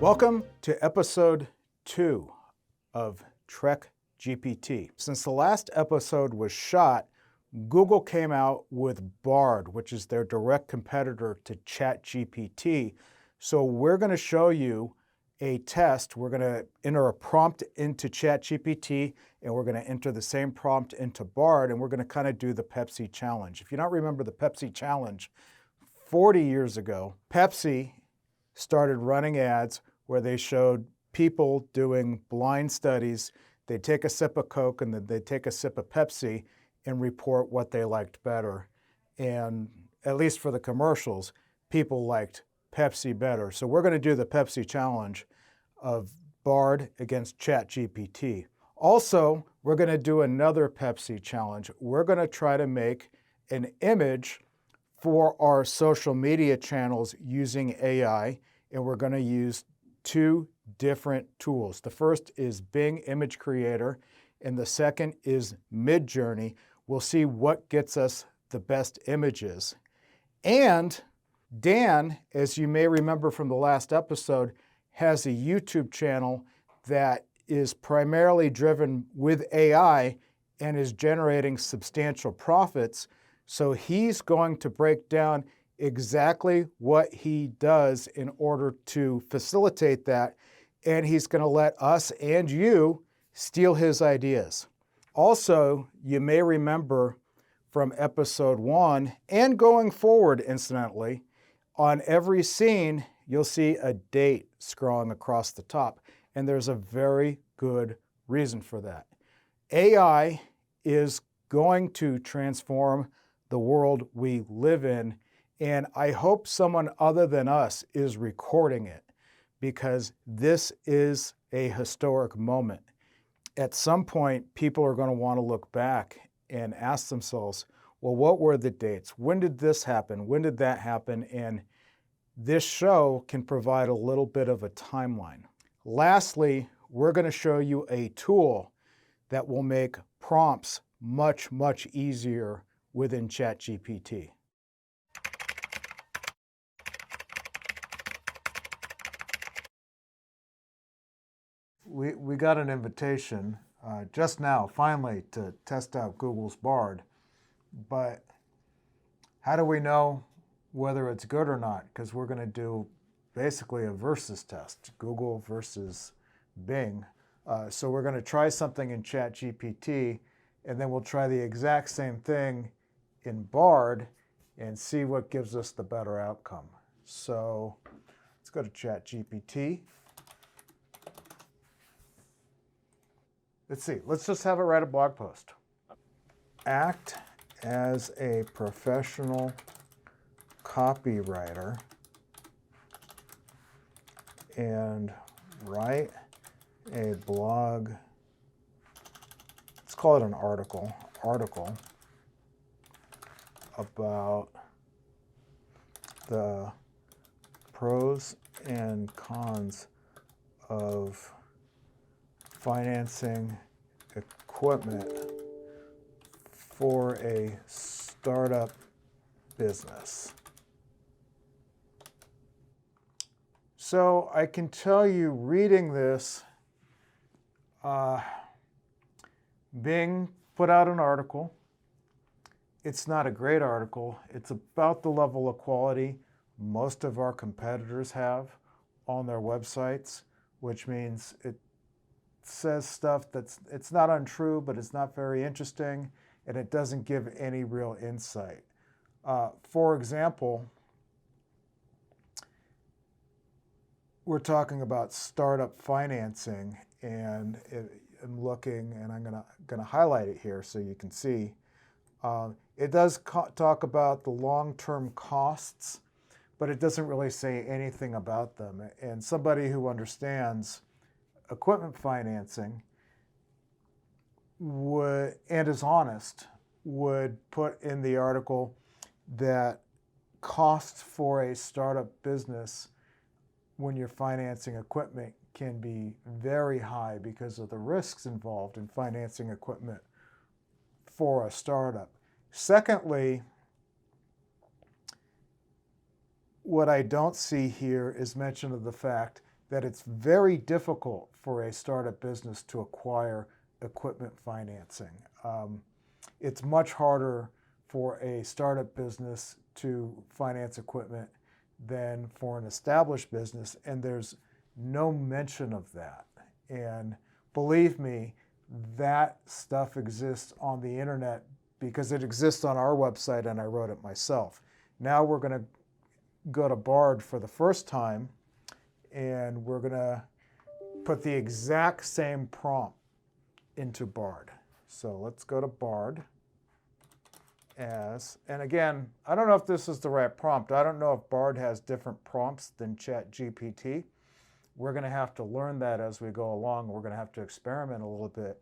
Welcome to episode 2 of TrekGPT. Since the last episode was shot, Google came out with Bard, which is their direct competitor to ChatGPT. So we're going to show you a test. We're going to enter a prompt into ChatGPT, and we're going to enter the same prompt into Bard, and we're going to kind of do the Pepsi challenge. If you don't remember the Pepsi challenge, 40 years ago, Pepsi started running ads where they showed people doing blind studies. They'd take a sip of Coke and then they'd take a sip of Pepsi and report what they liked better. And at least for the commercials, people liked Pepsi better. So we're going to do the Pepsi challenge of Bard against ChatGPT. Also, we're going to do another Pepsi challenge. We're going to try to make an image for our social media channels using AI, and we're going to use 2 different tools. The first is Bing Image Creator, and the second is Midjourney. We'll see what gets us the best images. And Dan, as you may remember from the last episode, has a YouTube channel that is primarily driven with AI and is generating substantial profits. So he's going to break down exactly what he does in order to facilitate that, and he's going to let us and you steal his ideas. Also, you may remember from episode 1, and going forward, incidentally, on every scene, you'll see a date scrolling across the top, and there's a very good reason for that. AI is going to transform the world we live in, and I hope someone other than us is recording it, because this is a historic moment. At some point, people are going to want to look back and ask themselves, well, what were the dates? When did this happen? When did that happen? And this show can provide a little bit of a timeline. Lastly, we're going to show you a tool that will make prompts much, much easier within ChatGPT. We got an invitation just now, finally, to test out Google's Bard. But how do we know whether it's good or not? Because we're going to do basically a versus test, Google versus Bing. So we're going to try something in ChatGPT, and then we'll try the exact same thing in Bard and see what gives us the better outcome. So let's go to ChatGPT. Let's see, let's just have it write a blog post. Act as a professional copywriter and write a blog, let's call it an article about the pros and cons of financing equipment for a startup business. So I can tell you, reading this, Bing put out an article. It's not a great article. It's about the level of quality most of our competitors have on their websites, which means it says stuff it's not untrue, but it's not very interesting, and it doesn't give any real insight. For example, we're talking about startup financing, and I'm looking, and I'm gonna highlight it here so you can see. It does talk about the long-term costs, but it doesn't really say anything about them. And somebody who understands equipment financing would, and is honest, would put in the article that costs for a startup business when you're financing equipment can be very high because of the risks involved in financing equipment for a startup. Secondly, what I don't see here is mention of the fact that it's very difficult for a startup business to acquire equipment financing. It's much harder for a startup business to finance equipment than for an established business, and there's no mention of that. And believe me, that stuff exists on the internet because it exists on our website and I wrote it myself. Now we're going to go to Bard for the first time, and we're going to put the exact same prompt into Bard. So let's go to Bard and again, I don't know if this is the right prompt. I don't know if Bard has different prompts than ChatGPT. We're going to have to learn that as we go along. We're going to have to experiment a little bit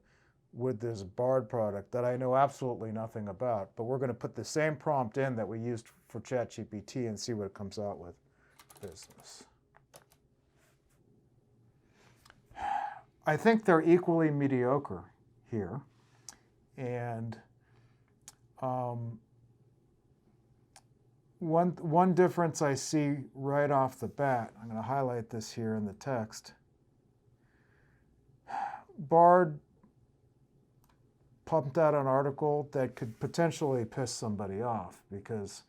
with this Bard product that I know absolutely nothing about, but we're going to put the same prompt in that we used for ChatGPT and see what it comes out with. Business. I think they're equally mediocre here, and one difference I see right off the bat, I'm going to highlight this here in the text. Bard pumped out an article that could potentially piss somebody off because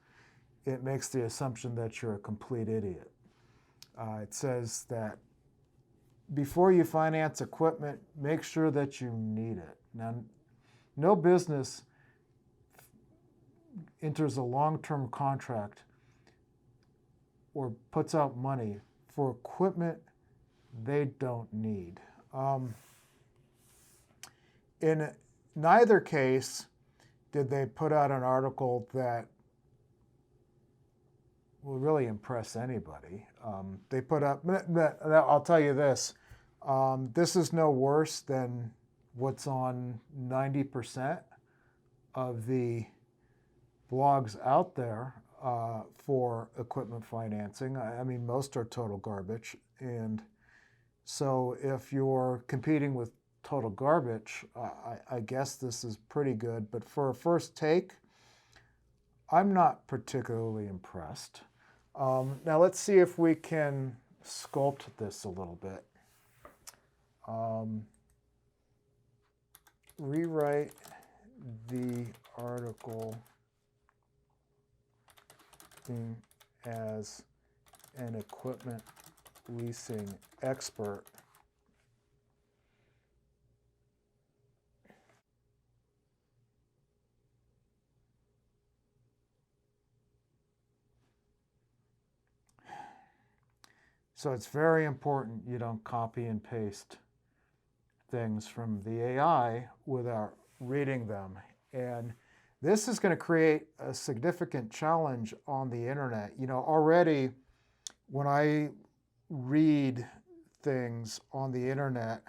it makes the assumption that you're a complete idiot. It says that before you finance equipment, make sure that you need it. Now, no business enters a long-term contract or puts out money for equipment they don't need. In neither case did they put out an article that will really impress anybody. They put up, I'll tell you this, this is no worse than what's on 90% of the blogs out there for equipment financing. I mean, most are total garbage. And so if you're competing with total garbage, I guess this is pretty good. But for a first take, I'm not particularly impressed. Now let's see if we can sculpt this a little bit. Rewrite the article as an equipment leasing expert. So it's very important you don't copy and paste things from the AI without reading them. And this is going to create a significant challenge on the internet. You know, already when I read things on the internet,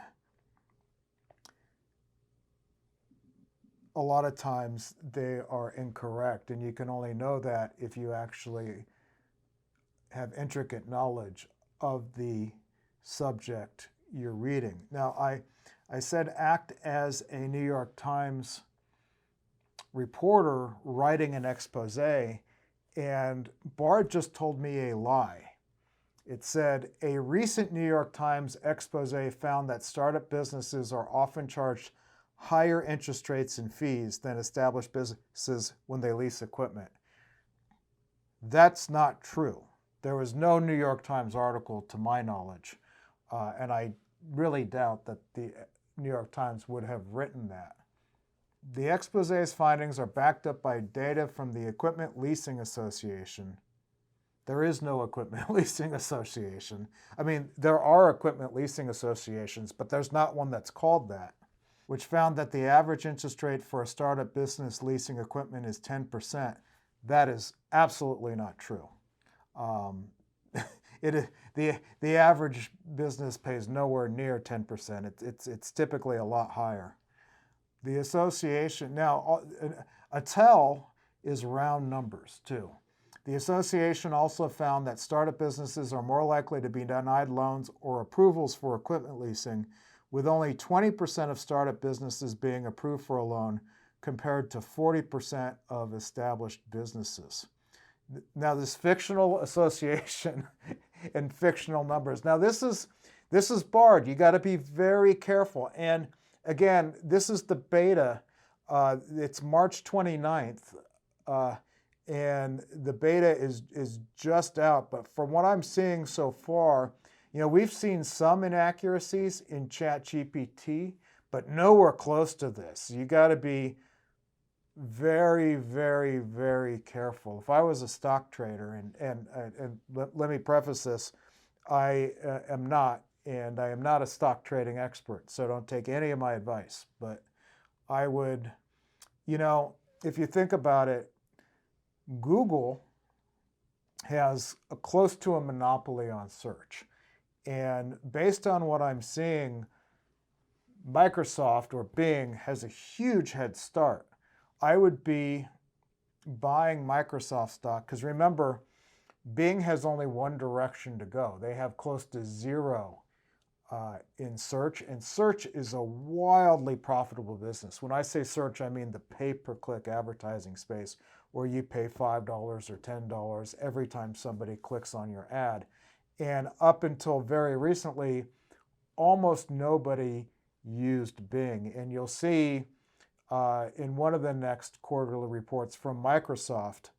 a lot of times they are incorrect, and you can only know that if you actually have intricate knowledge of the subject you're reading. Now, I said act as a New York Times reporter writing an expose, and Bard just told me a lie. It said, a recent New York Times expose found that startup businesses are often charged higher interest rates and fees than established businesses when they lease equipment. That's not true. There was no New York Times article to my knowledge, and I really doubt that the New York Times would have written that. The expose's findings are backed up by data from the Equipment Leasing Association. There is no Equipment Leasing Association. I mean, there are equipment leasing associations, but there's not one that's called that, which found that the average interest rate for a startup business leasing equipment is 10%. That is absolutely not true. The average business pays nowhere near 10%. It's typically a lot higher. The association, now a tell is round numbers too. The association also found that startup businesses are more likely to be denied loans or approvals for equipment leasing, with only 20% of startup businesses being approved for a loan compared to 40% of established businesses. Now, this fictional association and fictional numbers. Now this is Bard. You got to be very careful. And again, this is the beta. It's March 29th. And the beta is just out. But from what I'm seeing so far, we've seen some inaccuracies in ChatGPT, but nowhere close to this. You got to be very, very, very careful. If I was a stock trader, and let me preface this, I am not, and I am not a stock trading expert, so don't take any of my advice. But I would, if you think about it, Google has close to a monopoly on search. And based on what I'm seeing, Microsoft or Bing has a huge head start. I would be buying Microsoft stock because remember, Bing has only one direction to go. They have close to zero in search, and search is a wildly profitable business. When I say search, I mean the pay-per-click advertising space where you pay $5 or $10 every time somebody clicks on your ad. And up until very recently, almost nobody used Bing. And you'll see in one of the next quarterly reports from Microsoft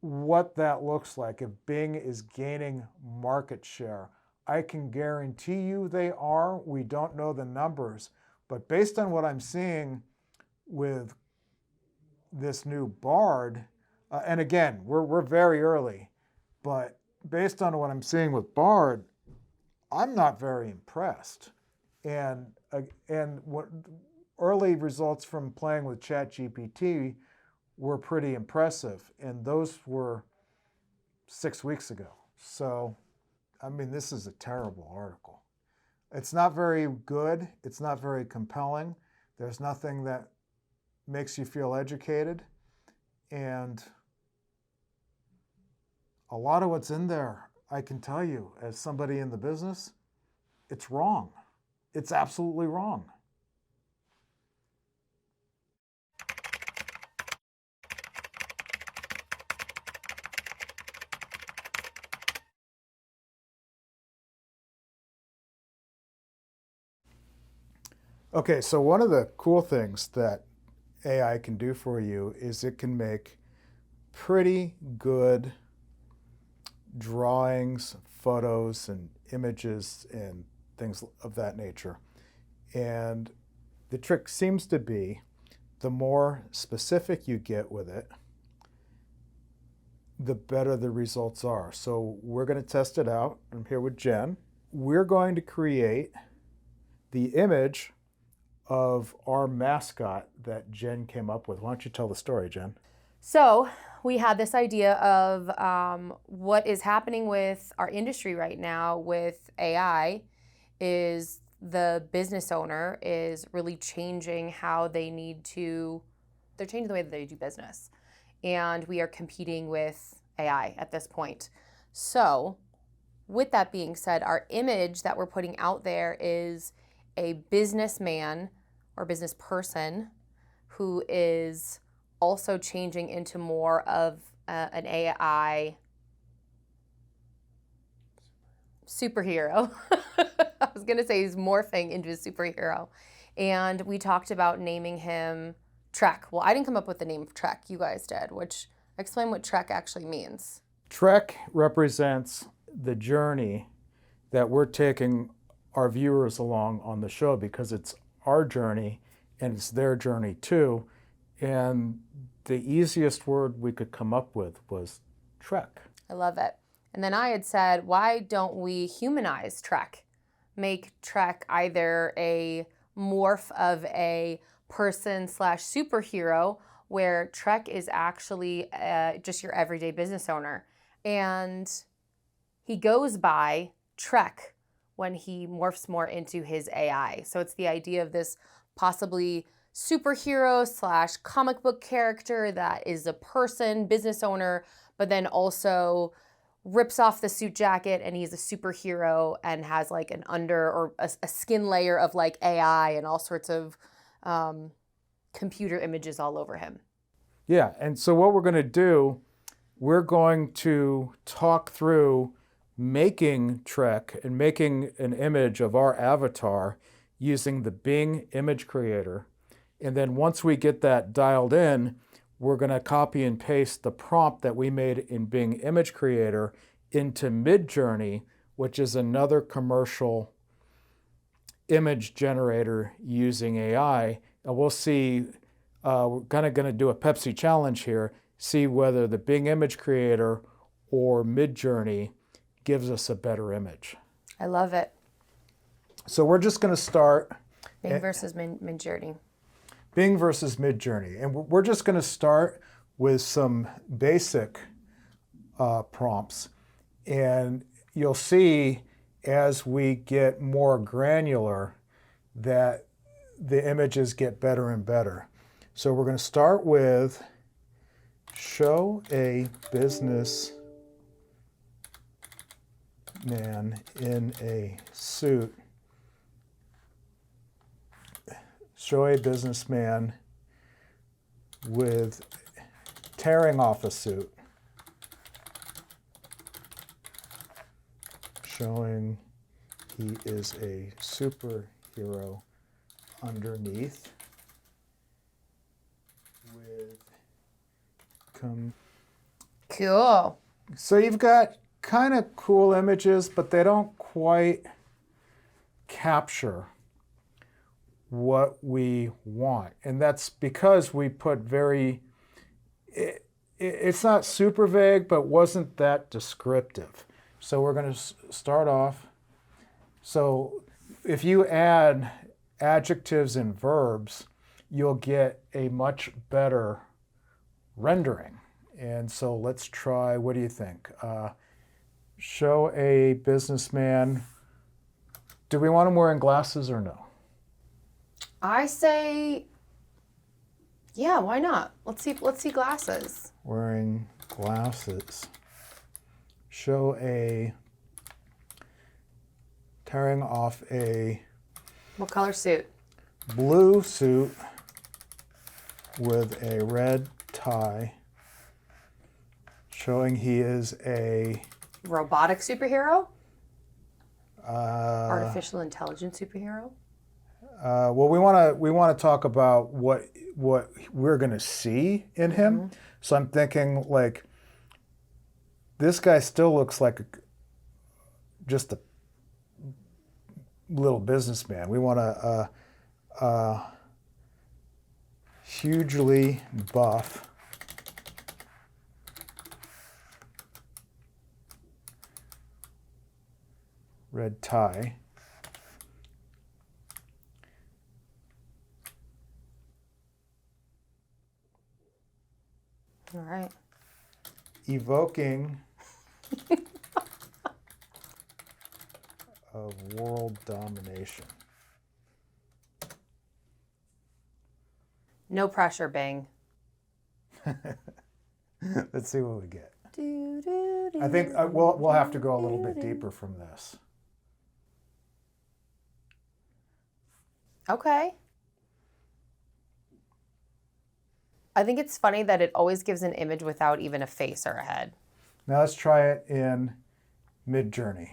what that looks like if Bing is gaining market share. I can guarantee you they are. We don't know the numbers, but based on what I'm seeing with this new Bard, and again, we're very early, but based on what I'm seeing with Bard, I'm not very impressed. And what early results from playing with ChatGPT were pretty impressive, and those were 6 weeks ago. So, I mean, this is a terrible article. It's not very good. It's not very compelling. There's nothing that makes you feel educated. And a lot of what's in there, I can tell you, as somebody in the business, it's wrong. It's absolutely wrong. Okay, so one of the cool things that AI can do for you is it can make pretty good drawings, photos, and images and things of that nature. And the trick seems to be the more specific you get with it, the better the results are. So we're going to test it out. I'm here with Jen. We're going to create the image of our mascot that Jen came up with. Why don't you tell the story, Jen? So we had this idea of what is happening with our industry right now with AI is the business owner is really changing how they're changing the way that they do business. And we are competing with AI at this point. So with that being said, our image that we're putting out there is a businessman or business person who is also changing into more of an AI superhero. I was going to say he's morphing into a superhero. And we talked about naming him Trek. Well, I didn't come up with the name of Trek. You guys did, which explain what Trek actually means. Trek represents the journey that we're taking our viewers along on the show because it's our journey and it's their journey too. And the easiest word we could come up with was Trek. I love it. And then I had said, why don't we humanize Trek? Make Trek either a morph of a person / superhero where Trek is actually just your everyday business owner. And he goes by Trek when he morphs more into his AI. So it's the idea of this possibly superhero / comic book character that is a person, business owner, but then also rips off the suit jacket and he's a superhero and has like an under or a skin layer of like AI and all sorts of computer images all over him. Yeah, and so what we're going to do, we're going to talk through making Trek and making an image of our avatar using the Bing image creator. And then once we get that dialed in, we're going to copy and paste the prompt that we made in Bing image creator into Midjourney, which is another commercial image generator using AI. And we'll see, we're kind of going to do a Pepsi challenge here, see whether the Bing image creator or Midjourney gives us a better image. I love it. So we're just going to start Bing versus Midjourney. Bing versus Midjourney. And we're just going to start with some basic prompts. And you'll see as we get more granular that the images get better and better. So we're going to start with show a business man in a suit. Show a businessman with tearing off a suit. Showing he is a superhero underneath with Cool. So you've got kind of cool images, but they don't quite capture what we want. And that's because we put it's not super vague, but wasn't that descriptive. So we're going to start off. So if you add adjectives and verbs, you'll get a much better rendering. And so let's try, what do you think? Show a businessman. Do we want him wearing glasses or no? I say, yeah, why not? Let's see glasses. Wearing glasses. Show a tearing off a What color suit? blue suit with a red tie, showing he is a Robotic superhero? Artificial intelligence superhero? Well, we want to talk about what we're going to see in him. Mm-hmm. So I'm thinking like this guy still looks like just a little businessman. We want a hugely buff, red tie. All right. Evoking of world domination. No pressure, Bing. Let's see what we get. Do, do, do, I think we'll have to go a little bit deeper from this. Okay. I think it's funny that it always gives an image without even a face or a head. Now let's try it in Midjourney.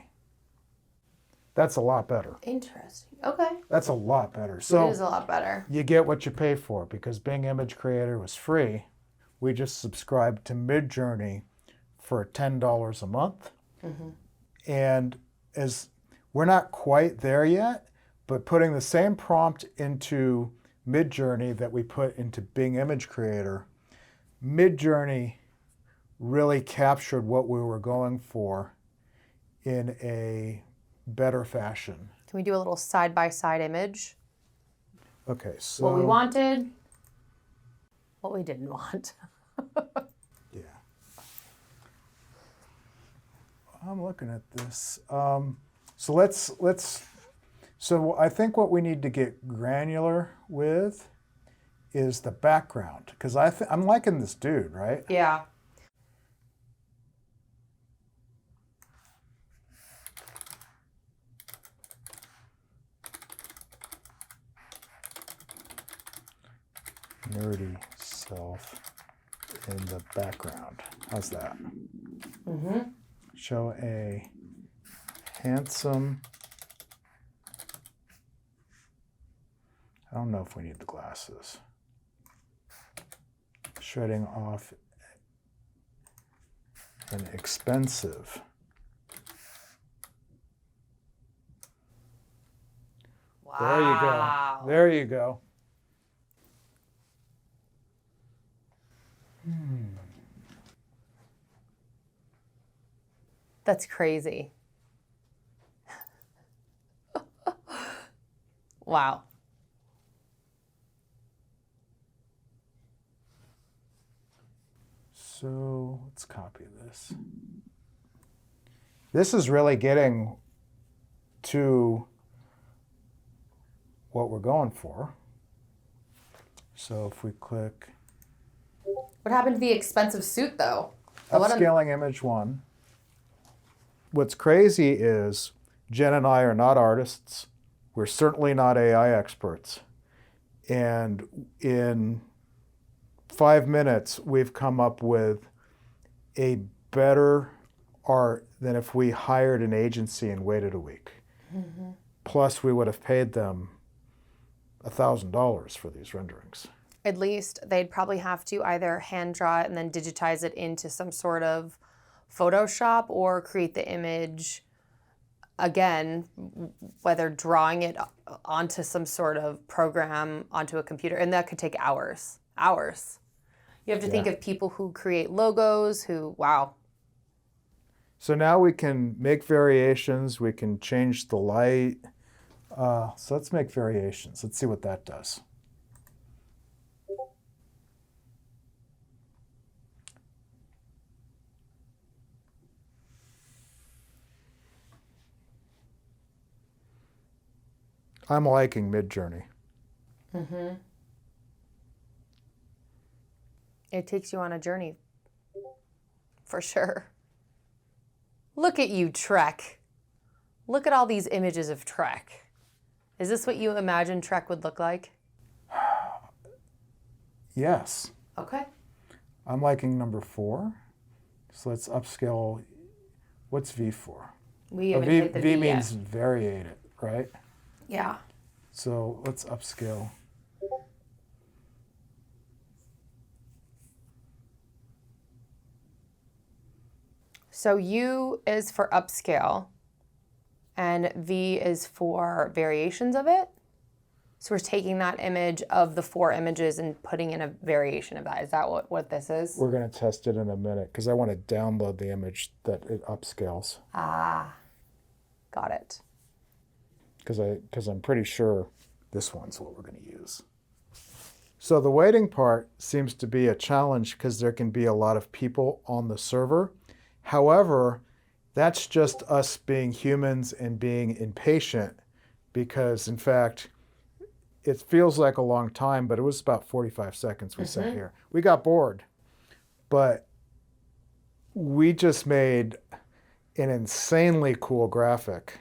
That's a lot better. Interesting. Okay. That's a lot better. So it is a lot better. You get what you pay for because Bing Image Creator was free. We just subscribed to Midjourney for $10 a month. Mm-hmm. And as we're not quite there yet, but putting the same prompt into Midjourney that we put into Bing Image Creator, Midjourney really captured what we were going for in a better fashion. Can we do a little side-by-side image? Okay, so... What we wanted, what we didn't want. Yeah. I'm looking at this. So I think what we need to get granular with is the background, because I'm liking this dude, right? Yeah. Nerdy self in the background. How's that? Mm-hmm. Show a handsome, I don't know if we need the glasses. Shredding off an expensive. Wow. There you go. That's crazy. Wow. So let's copy this. This is really getting to what we're going for. So if we click What happened to the expensive suit, though? The one on- upscaling image 1, what's crazy is Jen and I are not artists. We're certainly not AI experts. And in 5 minutes, we've come up with a better art than if we hired an agency and waited a week. Mm-hmm. Plus, we would have paid them $1,000 for these renderings. At least they'd probably have to either hand draw it and then digitize it into some sort of Photoshop or create the image again, whether drawing it onto some sort of program onto a computer, and that could take hours. You have to think of people who create logos, wow. So now we can make variations, we can change the light. So let's make variations. Let's see what that does. I'm liking Midjourney. Mm-hmm. It takes you on a journey, for sure. Look at you, Trek. Look at all these images of Trek. Is this what you imagine Trek would look like? Yes. Okay. I'm liking number 4. So let's upscale. What's V for? We haven't hit the V means yet. variate it, right? Yeah. So let's upscale. So U is for upscale, and V is for variations of it. So we're taking that image of the 4 images and putting in a variation of that. Is that what this is? We're going to test it in a minute because I want to download the image that it upscales. Ah, got it. Because I'm pretty sure this one's what we're going to use. So the waiting part seems to be a challenge because there can be a lot of people on the server. However, that's just us being humans and being impatient because, in fact, it feels like a long time, but it was about 45 seconds we sat here. We got bored, but we just made an insanely cool graphic.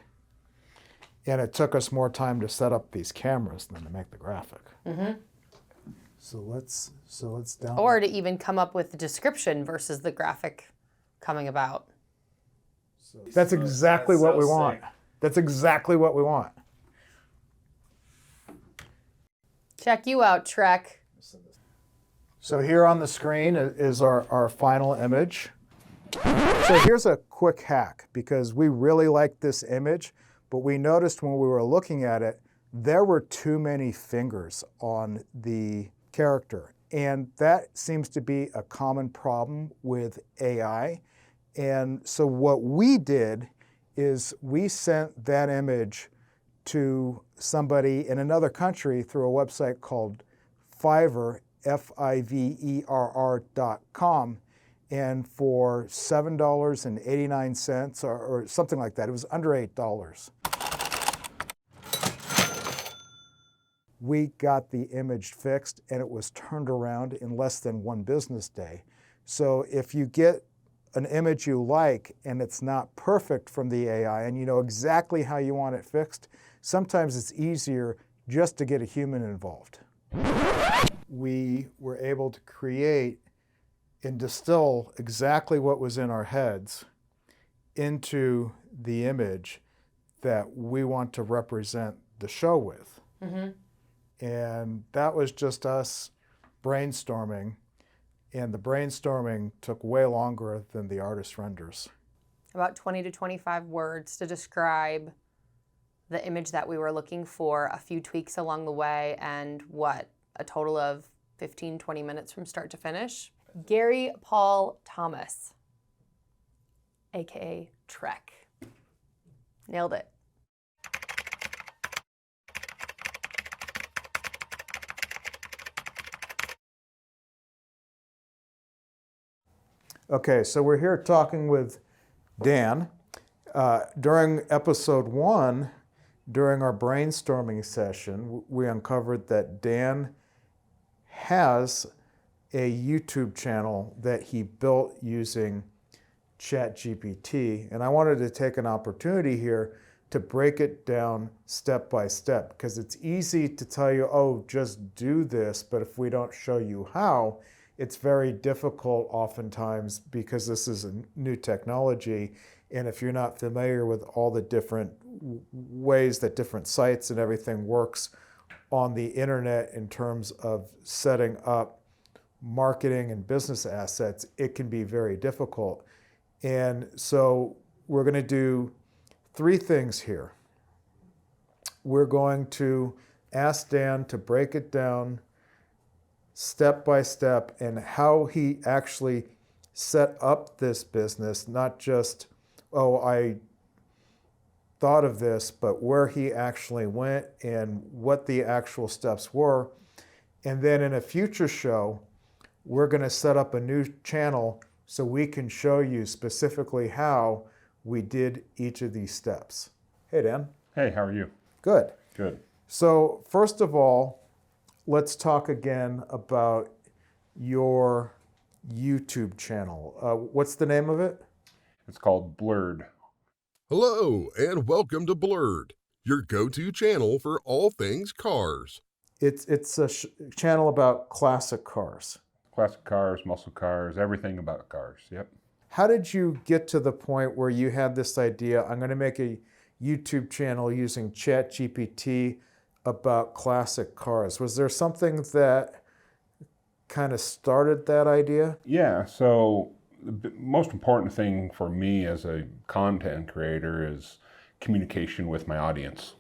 And it took us more time to set up these cameras than to make the graphic. Mm-hmm. So let's download. Or to even come up with the description versus the graphic coming about. That's exactly what we want. That's exactly what we want. Check you out, Trek. So here on the screen is our final image. So here's a quick hack because we really like this image, but we noticed when we were looking at it, there were too many fingers on the character. And that seems to be a common problem with AI. And so what we did is we sent that image to somebody in another country through a website called Fiverr, Fiverr.com. And for $7.89 or something like that, it was under $8. We got the image fixed and it was turned around in less than 1 business day. So if you get an image you like and it's not perfect from the AI and you know exactly how you want it fixed, sometimes it's easier just to get a human involved. We were able to create and distill exactly what was in our heads into the image that we want to represent the show with. Mm-hmm. And that was just us brainstorming. And the brainstorming took way longer than the artist renders. About 20 to 25 words to describe the image that we were looking for, a few tweaks along the way, and a total of 15, 20 minutes from start to finish. Gary Paul Thomas, aka Trek. Nailed it. Okay, so we're here talking with Dan. During episode 1, during our brainstorming session, we uncovered that Dan has a YouTube channel that he built using ChatGPT. And I wanted to take an opportunity here to break it down step by step, because it's easy to tell you, oh, just do this, but if we don't show you how, it's very difficult oftentimes because this is a new technology. And if you're not familiar with all the different ways that different sites and everything works on the internet in terms of setting up marketing and business assets, it can be very difficult. And so we're going to do 3 things here. We're going to ask Dan to break it down step by step and how he actually set up this business, not just, oh, I thought of this, but where he actually went and what the actual steps were. And then in a future show, we're going to set up a new channel so we can show you specifically how we did each of these steps. Hey, Dan. Hey, how are you? Good. Good. So first of all, let's talk again about your YouTube channel. What's the name of it? It's called Blurred. Hello, and welcome to Blurred, your go-to channel for all things cars. It's a channel about classic cars. Classic cars, muscle cars, everything about cars. Yep. How did you get to the point where you had this idea, I'm going to make a YouTube channel using ChatGPT about classic cars? Was there something that kind of started that idea? Yeah, so the most important thing for me as a content creator is communication with my audience.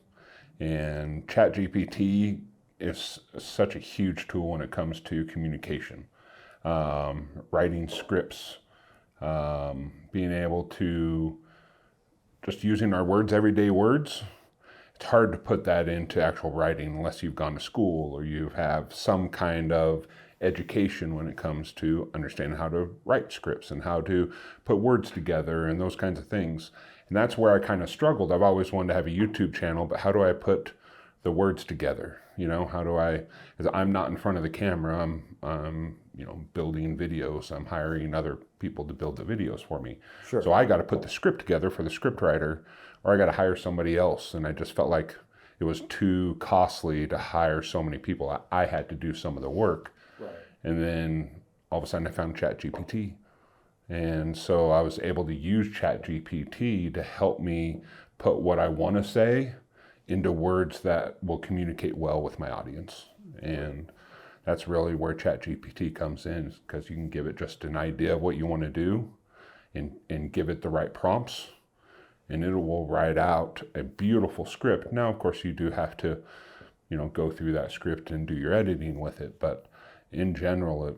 And ChatGPT is such a huge tool when it comes to communication. Writing scripts, being able to just using our words, everyday words. It's hard to put that into actual writing unless you've gone to school or you have some kind of education when it comes to understanding how to write scripts and how to put words together and those kinds of things. And that's where I kind of struggled. I've always wanted to have a YouTube channel, but how do I put the words together? You know, how do I, because I'm not in front of the camera, I'm building videos, I'm hiring other people to build the videos for me. Sure. So I got to put the script together for the script writer, or I got to hire somebody else. And I just felt like it was too costly to hire so many people. I had to do some of the work. Right. And then all of a sudden I found ChatGPT. And so I was able to use ChatGPT to help me put what I want to say into words that will communicate well with my audience. And that's really where ChatGPT comes in, because you can give it just an idea of what you want to do and give it the right prompts, and it will write out a beautiful script. Now, of course, you do have to, go through that script and do your editing with it, but in general, it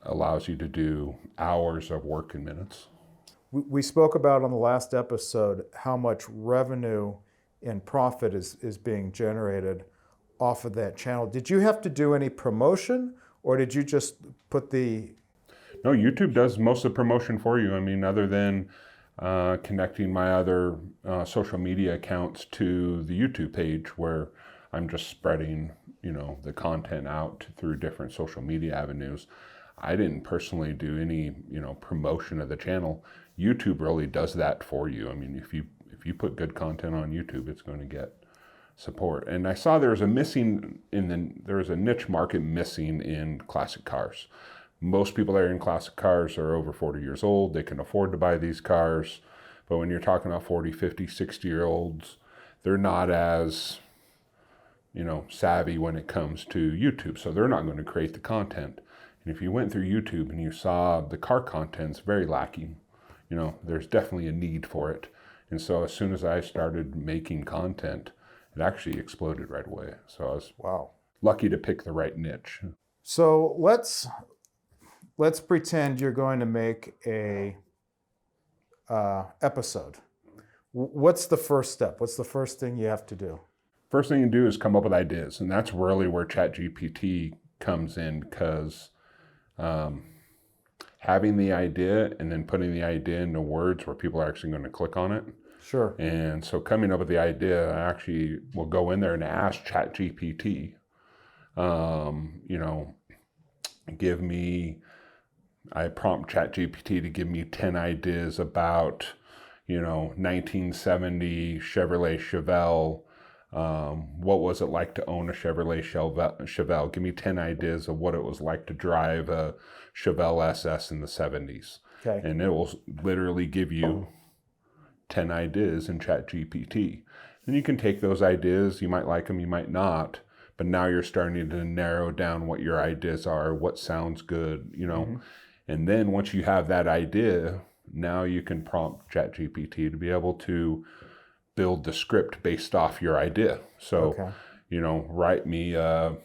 allows you to do hours of work in minutes. We spoke about on the last episode how much revenue and profit is being generated off of that channel. Did you have to do any promotion, or did you just put the... No, YouTube does most of the promotion for you. I mean, other than connecting my other social media accounts to the YouTube page, where I'm just spreading, the content out through different social media avenues. I didn't personally do any, promotion of the channel. YouTube really does that for you. I mean, if you put good content on YouTube, it's going to get support. And I saw there was a niche market missing in classic cars. Most people that are in classic cars are over 40 years old. They can afford to buy these cars. But when you're talking about 40, 50, 60-year-olds, they're not as, savvy when it comes to YouTube. So they're not going to create the content. And if you went through YouTube and you saw the car content's very lacking, there's definitely a need for it. And so as soon as I started making content, it actually exploded right away. So I was lucky to pick the right niche. So let's pretend you're going to make a episode. What's the first step? What's the first thing you have to do? First thing you do is come up with ideas. And that's really where ChatGPT comes in, because having the idea and then putting the idea into words where people are actually going to click on it. Sure. And so coming up with the idea, I actually will go in there and ask ChatGPT, I prompt ChatGPT to give me 10 ideas about, 1970 Chevrolet Chevelle. What was it like to own a Chevrolet Chevelle? Give me 10 ideas of what it was like to drive a Chevelle SS in the 70s. Okay. And it will literally give you 10 ideas in ChatGPT. And you can take those ideas, you might like them, you might not, but now you're starting to narrow down what your ideas are, what sounds good, And then once you have that idea, now you can prompt ChatGPT to be able to build the script based off your idea. So, write me a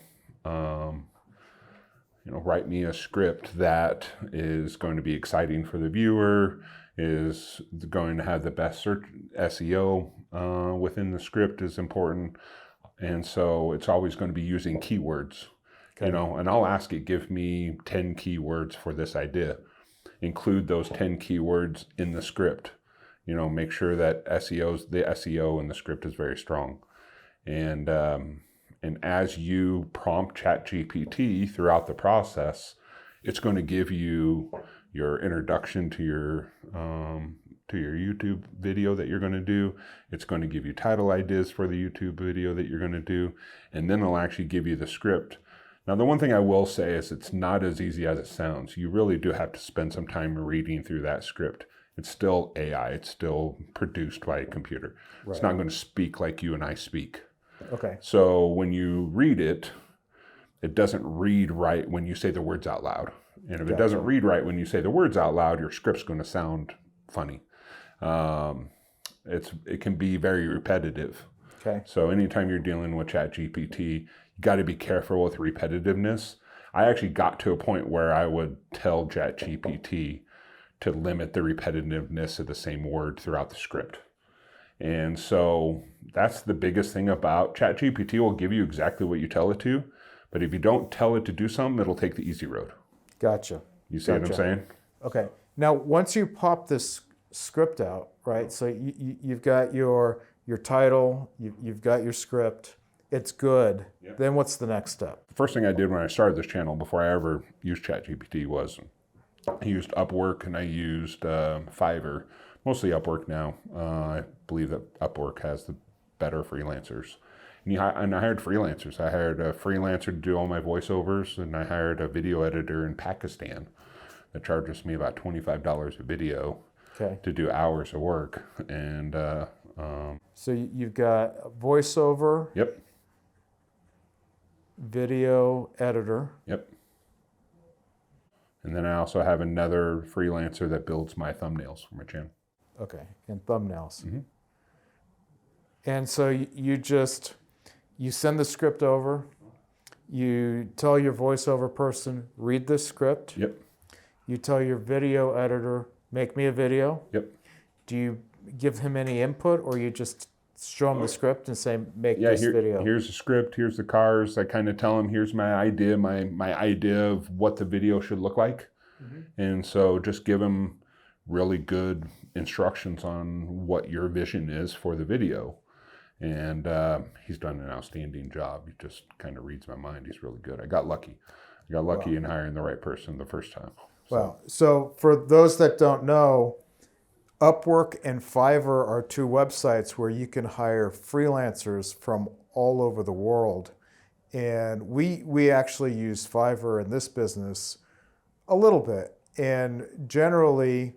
script that is going to be exciting for the viewer, is going to have the best search SEO within the script is important. And so it's always going to be using keywords, and I'll ask it, give me 10 keywords for this idea. Include those 10 keywords in the script. Make sure that the SEO in the script is very strong. And as you prompt ChatGPT throughout the process, it's going to give you your introduction to your YouTube video that you're going to do. It's going to give you title ideas for the YouTube video that you're going to do, and then it'll actually give you the script. Now, the one thing I will say is it's not as easy as it sounds. You really do have to spend some time reading through that script. It's still AI. It's still produced by a computer. Right. It's not going to speak like you and I speak. Okay. So when you read it, it doesn't read right when you say the words out loud. And if it doesn't read right when you say the words out loud, your script's going to sound funny. It can be very repetitive. Okay. So anytime you're dealing with ChatGPT, you got to be careful with repetitiveness. I actually got to a point where I would tell ChatGPT to limit the repetitiveness of the same word throughout the script. And so that's the biggest thing about ChatGPT. Will give you exactly what you tell it to, but if you don't tell it to do something, it'll take the easy road. Gotcha. You see what I'm saying? Okay. Now, once you pop this script out, right? So you've got your title, you've got your script. It's good. Yep. Then what's the next step? The first thing I did when I started this channel before I ever used ChatGPT was I used Upwork and I used Fiverr, mostly Upwork now. I believe that Upwork has the better freelancers. And I hired freelancers. I hired a freelancer to do all my voiceovers, and I hired a video editor in Pakistan that charges me about $25 a video to do hours of work. And so you've got voiceover. Yep. Video editor. Yep. And then I also have another freelancer that builds my thumbnails for my channel. Okay, and thumbnails. Mm-hmm. And so you send the script over, you tell your voiceover person, read this script. Yep. You tell your video editor, make me a video. Yep. Do you give him any input, or you just show him the script and say, make this video? Here's the script, here's the cars. I kind of tell him, here's my idea, my idea of what the video should look like. Mm-hmm. And so just give him really good instructions on what your vision is for the video. And he's done an outstanding job. He just kind of reads my mind. He's really good. I got lucky in hiring the right person the first time. Wow. So for those that don't know, Upwork and Fiverr are two websites where you can hire freelancers from all over the world. And we actually use Fiverr in this business A little bit. And generally,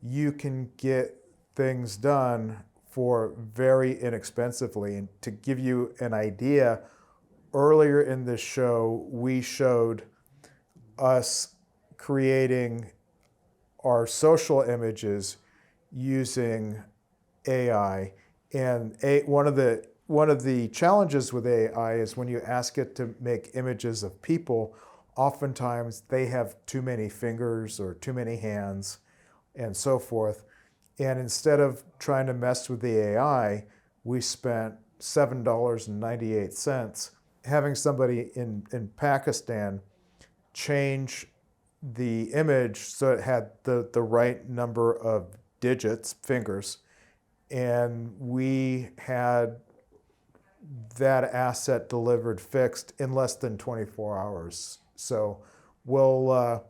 you can get things done for very inexpensively. And to give you an idea, earlier in this show, we showed us creating our social images using AI. And one of the challenges with AI is when you ask it to make images of people, oftentimes they have too many fingers or too many hands and so forth. And instead of trying to mess with the AI, we spent $7.98 having somebody in Pakistan change the image so it had the right number of digits, fingers, and we had that asset delivered fixed in less than 24 hours. So we'll,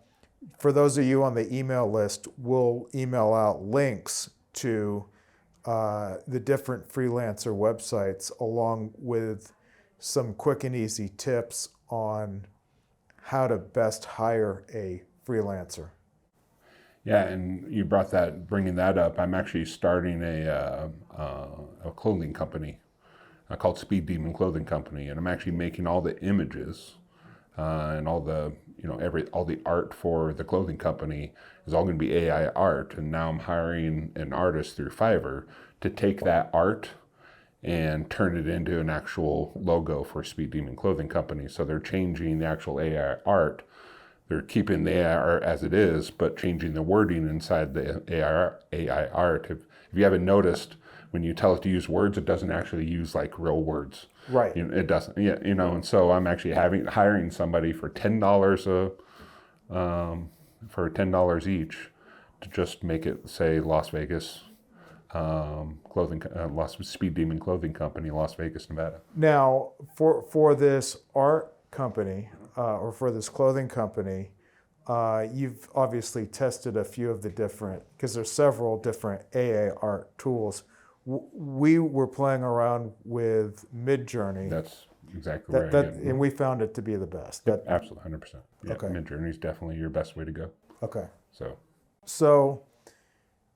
for those of you on the email list, we'll email out links to the different freelancer websites along with some quick and easy tips on how to best hire a freelancer. Yeah, and you bringing that up. I'm actually starting a clothing company called Speed Demon Clothing Company, and I'm actually making all the images and all the all the art for the clothing company is all going to be AI art. And now I'm hiring an artist through Fiverr to take that art and turn it into an actual logo for Speed Demon Clothing Company. So they're changing the actual AI art. They're keeping the AI art as it is, but changing the wording inside the AI art. If you haven't noticed, when you tell it to use words, it doesn't actually use like real words. Right. It doesn't. Yeah. And so I'm actually hiring somebody for $10 for $10 each to just make it say Las Vegas Speed Demon Clothing Company, Las Vegas, Nevada. Now, for this art company or for this clothing company, you've obviously tested a few of the different, because there's several different AA art tools. We were playing around with Midjourney. That's exactly right. And we found it to be the best. Absolutely, 100%. Yeah, okay. Midjourney is definitely your best way to go. Okay. So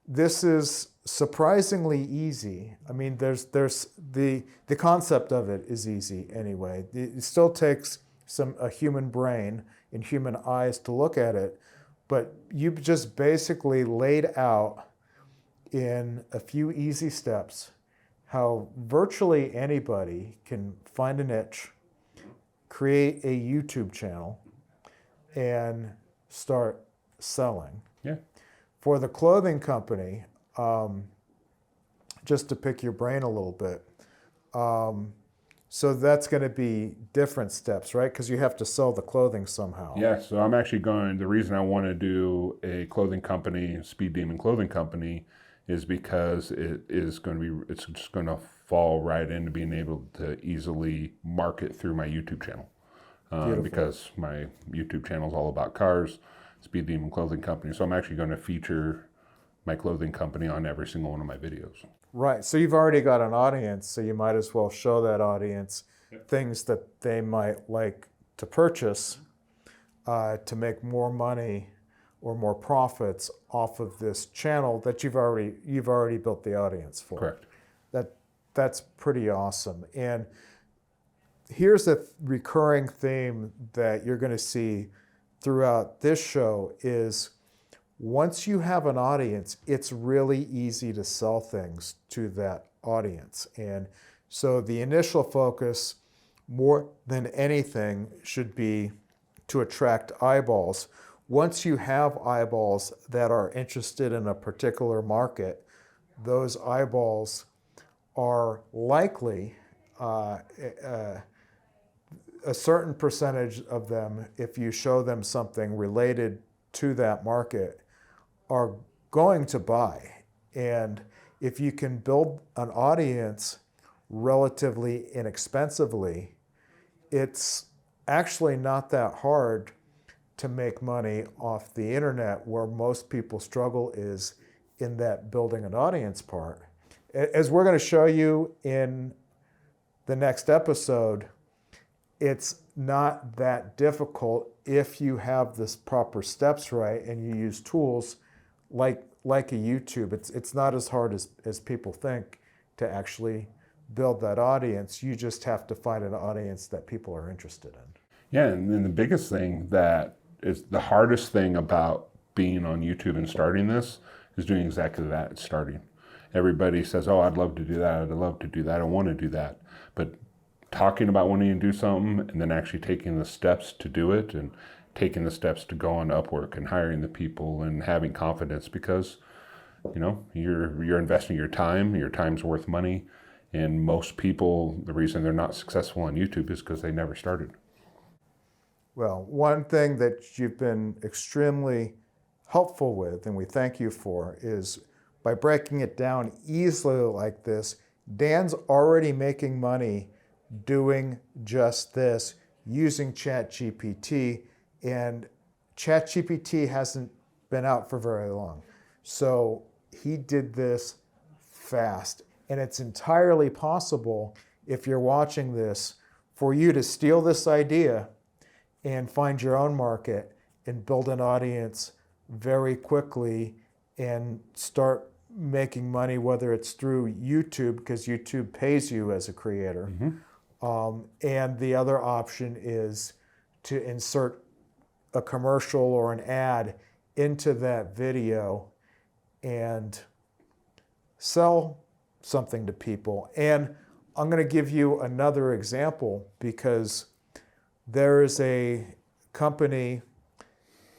this is surprisingly easy. I mean, there's the concept of it is easy anyway. It still takes a human brain and human eyes to look at it, but you've just basically laid out in a few easy steps how virtually anybody can find a niche, create a YouTube channel, and start selling. Yeah. For the clothing company, just to pick your brain a little bit, so that's going to be different steps, right? Because you have to sell the clothing somehow. Yeah, so I'm actually the reason I want to do a clothing company, Speed Demon Clothing Company, is because it's just going to fall right into being able to easily market through my YouTube channel. Because my YouTube channel is all about cars, Speed Demon Clothing Company. So I'm actually going to feature my clothing company on every single one of my videos. Right. So you've already got an audience, so you might as well show that audience things that they might like to purchase to make more money or more profits off of this channel that you've already built the audience for. Correct. That's pretty awesome. And here's a recurring theme that you're going to see throughout this show is once you have an audience, it's really easy to sell things to that audience. And so the initial focus, more than anything, should be to attract eyeballs. Once you have eyeballs that are interested in a particular market, those eyeballs are likely a certain percentage of them, if you show them something related to that market, are going to buy. And if you can build an audience relatively inexpensively, it's actually not that hard to make money off the internet, where most people struggle is in that building an audience part. As we're going to show you in the next episode, it's not that difficult if you have this proper steps right and you use tools like a YouTube. It's not as hard as people think to actually build that audience. You just have to find an audience that people are interested in. Yeah, and then the biggest thing that is the hardest thing about being on YouTube and starting this is doing exactly that. It's starting. Everybody says, oh, I'd love to do that. I'd love to do that. I want to do that. But talking about wanting to do something and then actually taking the steps to do it and taking the steps to go on Upwork and hiring the people and having confidence, because you're investing your time. Your time's worth money. And most people, the reason they're not successful on YouTube is because they never started. Well, one thing that you've been extremely helpful with, and we thank you for, is by breaking it down easily like this. Dan's already making money doing just this using ChatGPT, and ChatGPT hasn't been out for very long. So he did this fast, and it's entirely possible, if you're watching this, for you to steal this idea and find your own market and build an audience very quickly and start making money, whether it's through YouTube, because YouTube pays you as a creator. And the other option is to insert a commercial or an ad into that video and sell something to people. And I'm going to give you another example, because there is a company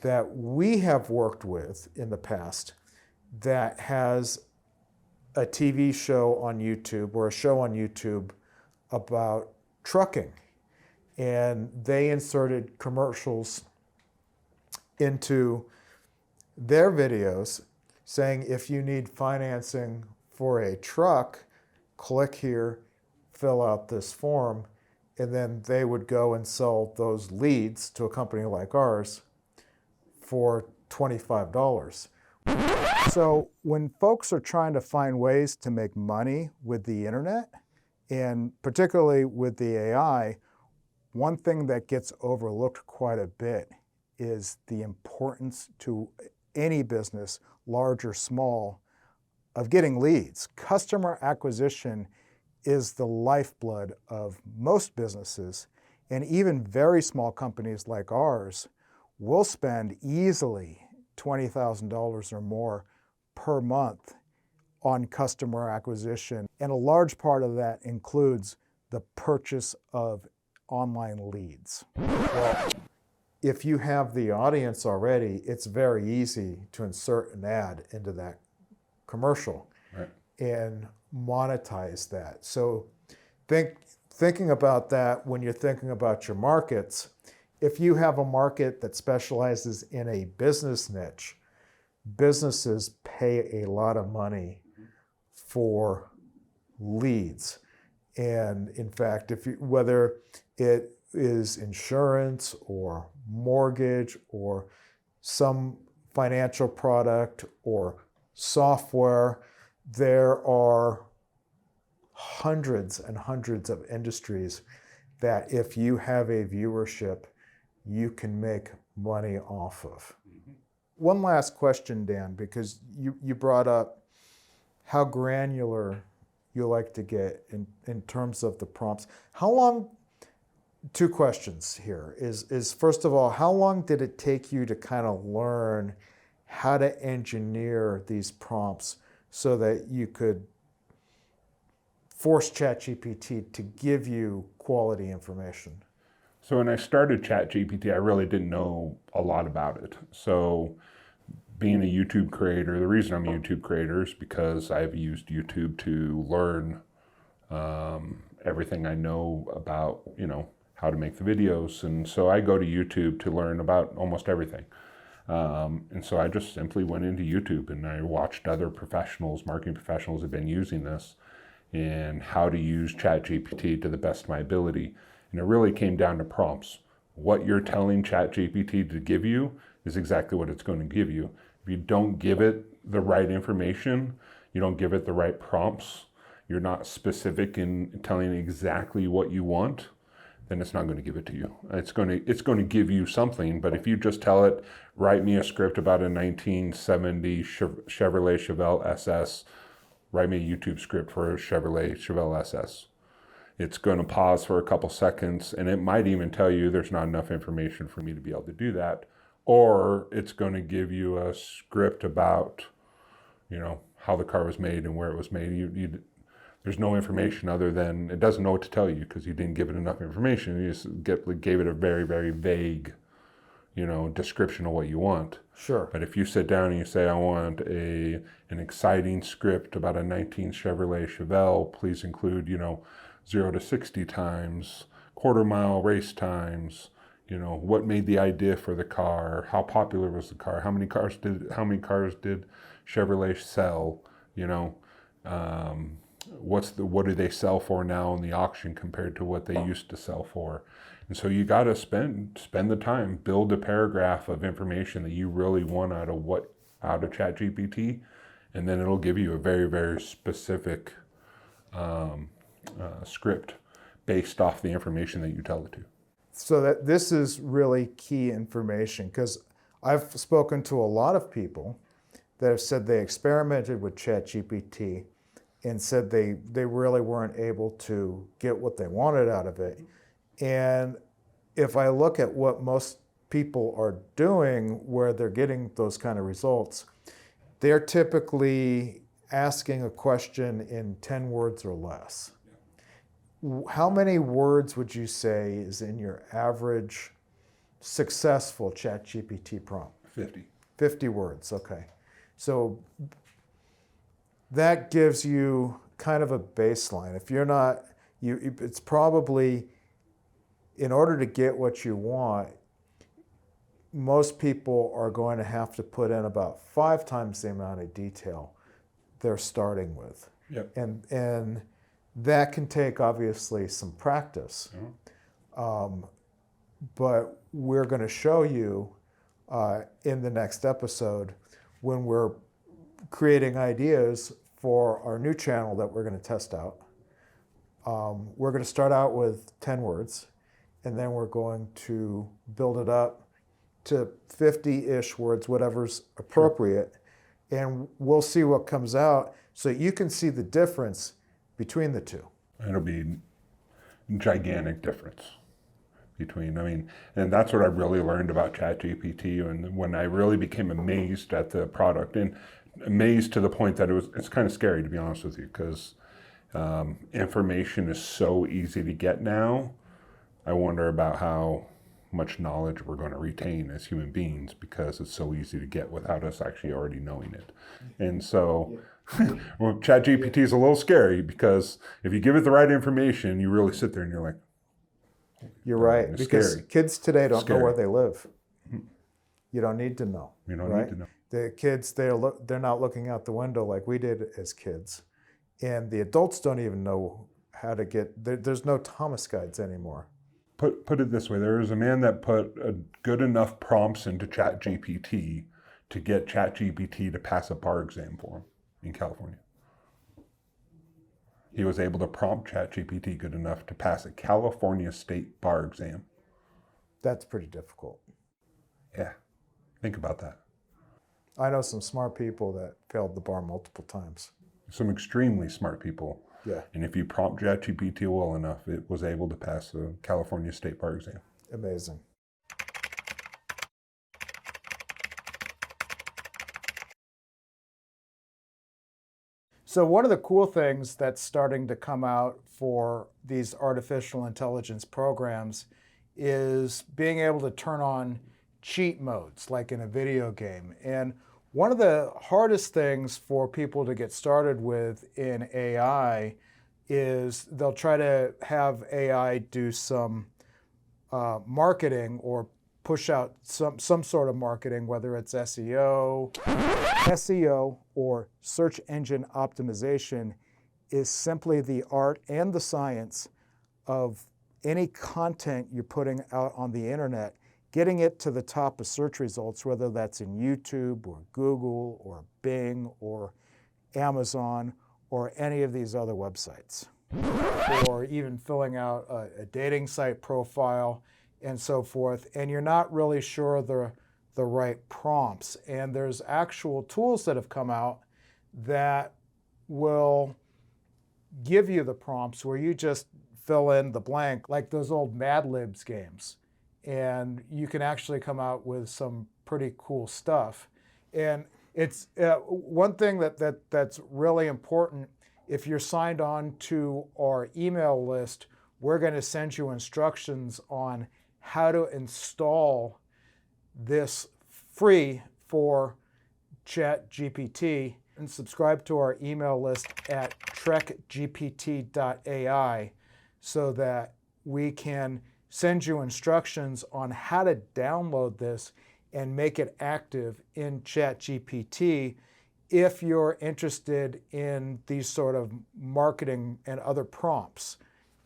that we have worked with in the past that has a TV show on YouTube, or a show on YouTube about trucking. And they inserted commercials into their videos saying, if you need financing for a truck, click here, fill out this form, and then they would go and sell those leads to a company like ours for $25. So when folks are trying to find ways to make money with the internet, and particularly with the AI, one thing that gets overlooked quite a bit is the importance to any business, large or small, of getting leads. Customer acquisition is the lifeblood of most businesses, and even very small companies like ours will spend easily $20,000 or more per month on customer acquisition. And a large part of that includes the purchase of online leads. Well, if you have the audience already, it's very easy to insert an ad into that commercial, right, and monetize that. So thinking about that when you're thinking about your markets, if you have a market that specializes in a business niche, businesses pay a lot of money for leads. And in fact, whether it is insurance or mortgage or some financial product or software, there are hundreds and hundreds of industries that if you have a viewership, you can make money off of. One last question, Dan, because you brought up how granular you like to get in terms of the prompts. How long, two questions here, is first of all, how long did it take you to kind of learn how to engineer these prompts so that you could force ChatGPT to give you quality information? So when I started ChatGPT, I really didn't know a lot about it. So being a YouTube creator, the reason I'm a YouTube creator is because I've used YouTube to learn everything I know about, how to make the videos. And so I go to YouTube to learn about almost everything. And so I just simply went into YouTube and I watched other professionals, marketing professionals have been using this, and how to use ChatGPT to the best of my ability. And it really came down to prompts. What you're telling ChatGPT to give you is exactly what it's going to give you. If you don't give it the right information, you don't give it the right prompts, you're not specific in telling exactly what you want, then it's not going to give it to you. It's going to give you something, but if you just tell it, write me a script about a 1970 Chevrolet Chevelle SS, write me a YouTube script for a Chevrolet Chevelle SS. It's going to pause for a couple seconds, and it might even tell you there's not enough information for me to be able to do that. Or it's going to give you a script about, how the car was made and where it was made. There's no information other than it doesn't know what to tell you because you didn't give it enough information. You just gave it a very, very vague, description of what you want. Sure. But if you sit down and you say, I want an exciting script about a 19 Chevrolet Chevelle, please include, 0 to 60 times, quarter-mile race times, what made the idea for the car, how popular was the car, how many cars did Chevrolet sell, what do they sell for now in the auction compared to what they used to sell for. And so you got to spend the time, build a paragraph of information that you really want out of ChatGPT, and then it'll give you a very, very specific script based off the information that you tell it to. So that this is really key information, because I've spoken to a lot of people that have said they experimented with ChatGPT and said they really weren't able to get what they wanted out of it. And if I look at what most people are doing where they're getting those kind of results, they're typically asking a question in 10 words or less. How many words would you say is in your average successful ChatGPT prompt? 50. 50 words, okay. So that gives you kind of a baseline. If you're not, it's probably, in order to get what you want, most people are going to have to put in about 5 times the amount of detail they're starting with. Yep. And that can take, obviously, some practice. But we're going to show you in the next episode when we're creating ideas for our new channel that we're going to test out. We're going to start out with 10 words, and then we're going to build it up to 50-ish words, whatever's appropriate, and we'll see what comes out so you can see the difference between the two. It'll be a gigantic difference between, and that's what I really learned about ChatGPT, and when I really became amazed at the product, and amazed to the point that it's kind of scary, to be honest with you, because information is so easy to get now. I wonder about how much knowledge we're going to retain as human beings because it's so easy to get without us actually already knowing it. And so well, ChatGPT is a little scary because if you give it the right information, you really sit there and you're like, you're right, it's because scary. kids today don't know Scary. where they live. You don't need to know. You don't right? need to know. The kids, they're not looking out the window like we did as kids. And the adults don't even know how to get, there's no Thomas guides anymore. Put it this way, there was a man that put good enough prompts into ChatGPT to get ChatGPT to pass a bar exam for him in California. He was able to prompt ChatGPT good enough to pass a California state bar exam. That's pretty difficult. Yeah, think about that. I know some smart people that failed the bar multiple times. Some extremely smart people. Yeah. And if you prompt ChatGPT well enough, it was able to pass the California state bar exam. Amazing. So one of the cool things that's starting to come out for these artificial intelligence programs is being able to turn on cheat modes, like in a video game. And one of the hardest things for people to get started with in AI is they'll try to have AI do some marketing or push out some sort of marketing, whether it's SEO or search engine optimization is simply the art and the science of any content you're putting out on the internet, getting it to the top of search results, whether that's in YouTube or Google or Bing or Amazon or any of these other websites. or even filling out a dating site profile and so forth, and you're not really sure the right prompts. And there's actual tools that have come out that will give you the prompts where you just fill in the blank, like those old Mad Libs games. And you can actually come out with some pretty cool stuff. And it's one thing that's really important. If you're signed on to our email list, we're going to send you instructions on how to install this free for ChatGPT, and subscribe to our email list at TrekGPT.ai so that we can send you instructions on how to download this and make it active in ChatGPT if you're interested in these sort of marketing and other prompts.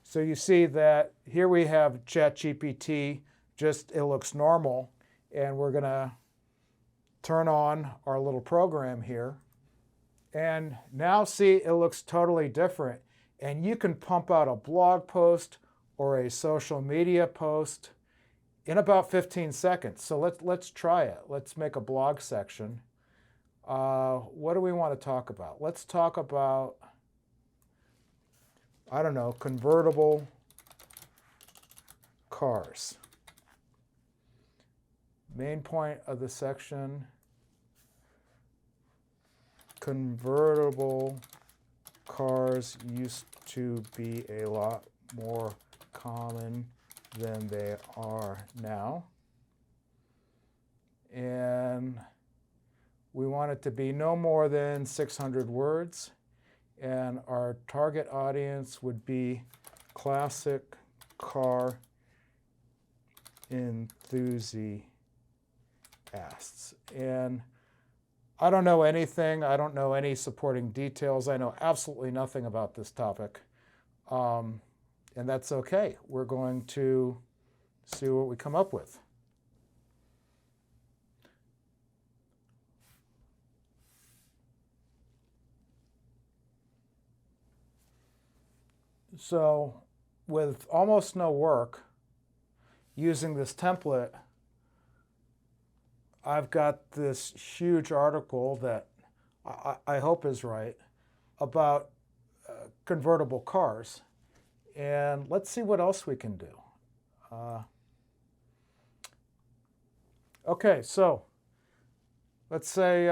So you see that here we have ChatGPT, just it looks normal, and we're going to turn on our little program here. And now see, it looks totally different. And you can pump out a blog post or a social media post in about 15 seconds. So let's try it. Let's make a blog section. What do we want to talk about? Let's talk about, I don't know, convertible cars. Main point of the section, convertible cars used to be a lot more common than they are now. And we want it to be no more than 600 words. And our target audience would be classic car enthusiasts. And I don't know anything. I don't know any supporting details. I know absolutely nothing about this topic. And that's okay. We're going to see what we come up with. So with almost no work, using this template, I've got this huge article that I hope is right about convertible cars. And let's see what else we can do. Okay, so let's say,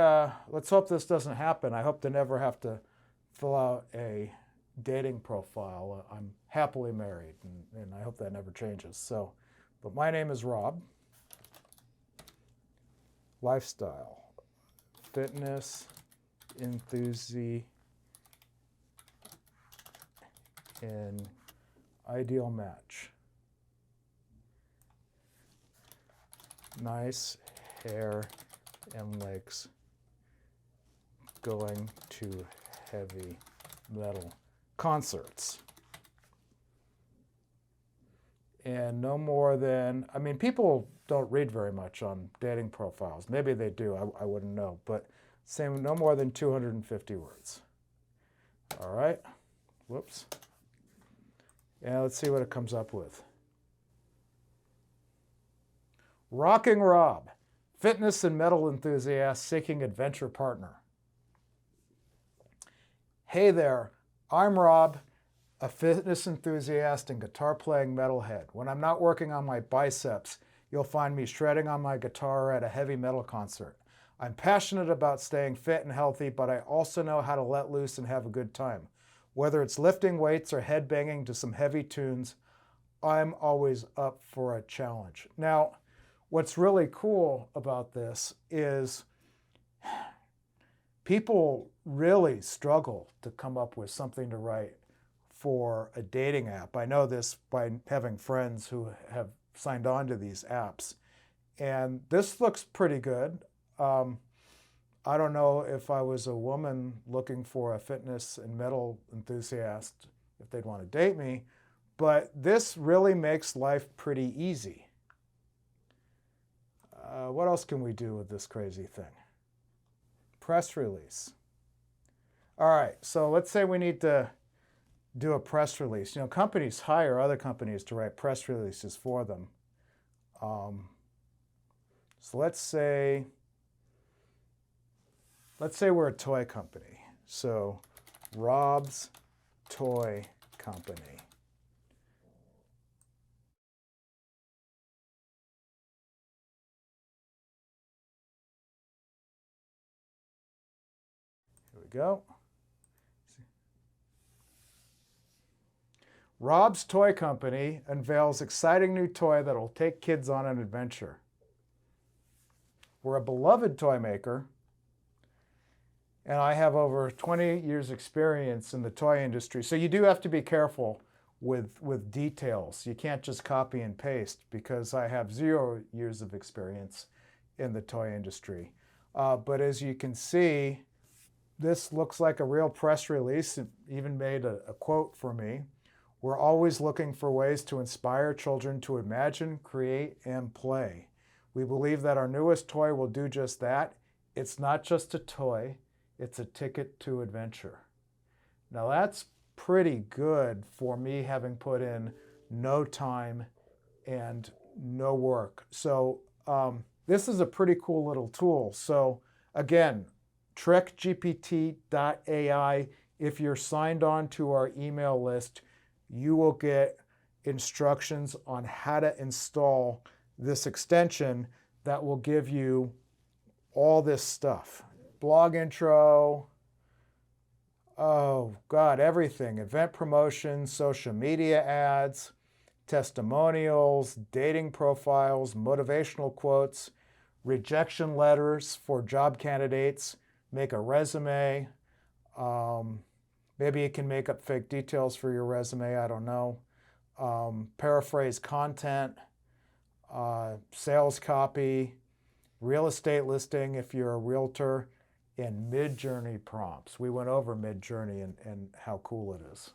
let's hope this doesn't happen. I hope to never have to fill out a dating profile. I'm happily married, and I hope that never changes. So, but my name is Rob. Lifestyle, fitness, enthusiast, and ideal match. Nice hair and legs. Going to heavy metal concerts. And no more than, I mean, people don't read very much on dating profiles. Maybe they do, I wouldn't know. But same, no more than 250 words. All right, whoops. And let's see what it comes up with. Rocking Rob, fitness and metal enthusiast seeking adventure partner. Hey there, I'm Rob, a fitness enthusiast and guitar-playing metalhead. When I'm not working on my biceps, you'll find me shredding on my guitar at a heavy metal concert. I'm passionate about staying fit and healthy, but I also know how to let loose and have a good time. Whether it's lifting weights or headbanging to some heavy tunes, I'm always up for a challenge. Now, what's really cool about this is people really struggle to come up with something to write for a dating app. I know this by having friends who have signed on to these apps. And this looks pretty good. I don't know if I was a woman looking for a fitness and metal enthusiast, if they'd want to date me, but this really makes life pretty easy. What else can we do with this crazy thing? Press release. All right, so let's say we need to do a press release. You know, companies hire other companies to write press releases for them. So let's say we're a toy company. So Rob's Toy Company. Here we go. Rob's Toy Company unveils exciting new toy that will take kids on an adventure. We're a beloved toy maker, and I have over 20 years experience in the toy industry. So you do have to be careful with details. You can't just copy and paste because I have 0 years of experience in the toy industry. But as you can see, this looks like a real press release. It even made a quote for me. We're always looking for ways to inspire children to imagine, create, and play. We believe that our newest toy will do just that. It's not just a toy, it's a ticket to adventure. Now that's pretty good for me having put in no time and no work. So this is a pretty cool little tool. So again, TrekGPT.ai, if you're signed on to our email list, you will get instructions on how to install this extension that will give you all this stuff. Blog intro, oh God, everything. Event promotions, social media ads, testimonials, dating profiles, motivational quotes, rejection letters for job candidates, make a resume. Maybe it can make up fake details for your resume, I don't know. Paraphrase content, sales copy, real estate listing if you're a realtor, and Midjourney prompts. We went over Midjourney and how cool it is.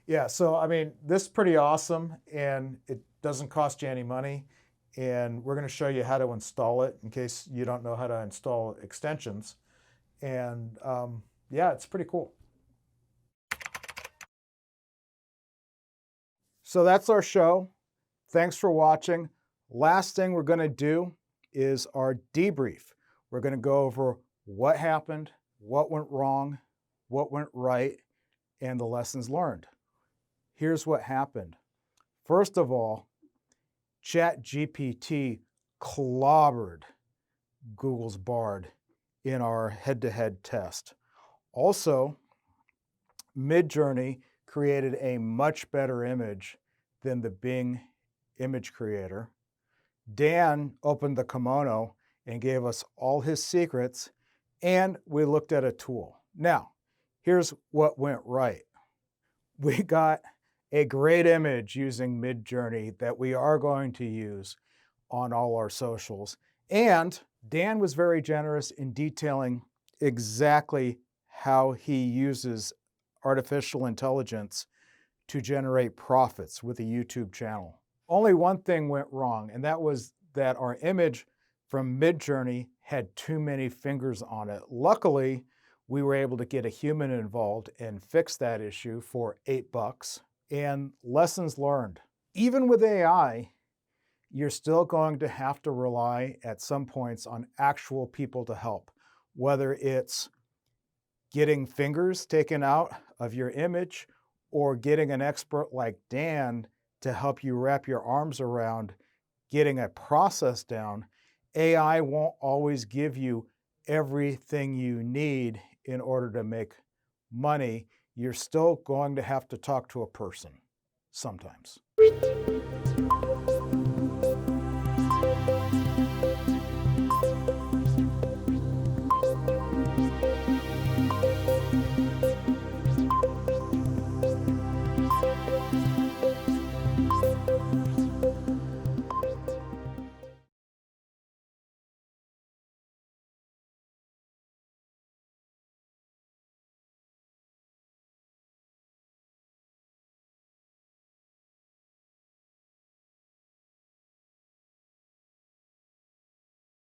Yeah, so I mean, this is pretty awesome, and it doesn't cost you any money. And we're going to show you how to install it in case you don't know how to install extensions. And yeah, it's pretty cool. So that's our show. Thanks for watching. Last thing we're going to do is our debrief. We're going to go over what happened, what went wrong, what went right, and the lessons learned. Here's what happened. First of all, ChatGPT clobbered Google's Bard in our head-to-head test. Also, Midjourney created a much better image than the Bing image creator. Dan opened the kimono and gave us all his secrets, and we looked at a tool. Now, here's what went right. We got a great image using Midjourney that we are going to use on all our socials. And Dan was very generous in detailing exactly how he uses artificial intelligence to generate profits with a YouTube channel. Only one thing went wrong, and that was that our image from Midjourney had too many fingers on it. Luckily, we were able to get a human involved and fix that issue for $8. And lessons learned. Even with AI, you're still going to have to rely at some points on actual people to help, whether it's getting fingers taken out of your image or getting an expert like Dan to help you wrap your arms around getting a process down. AI won't always give you everything you need in order to make money. You're still going to have to talk to a person sometimes.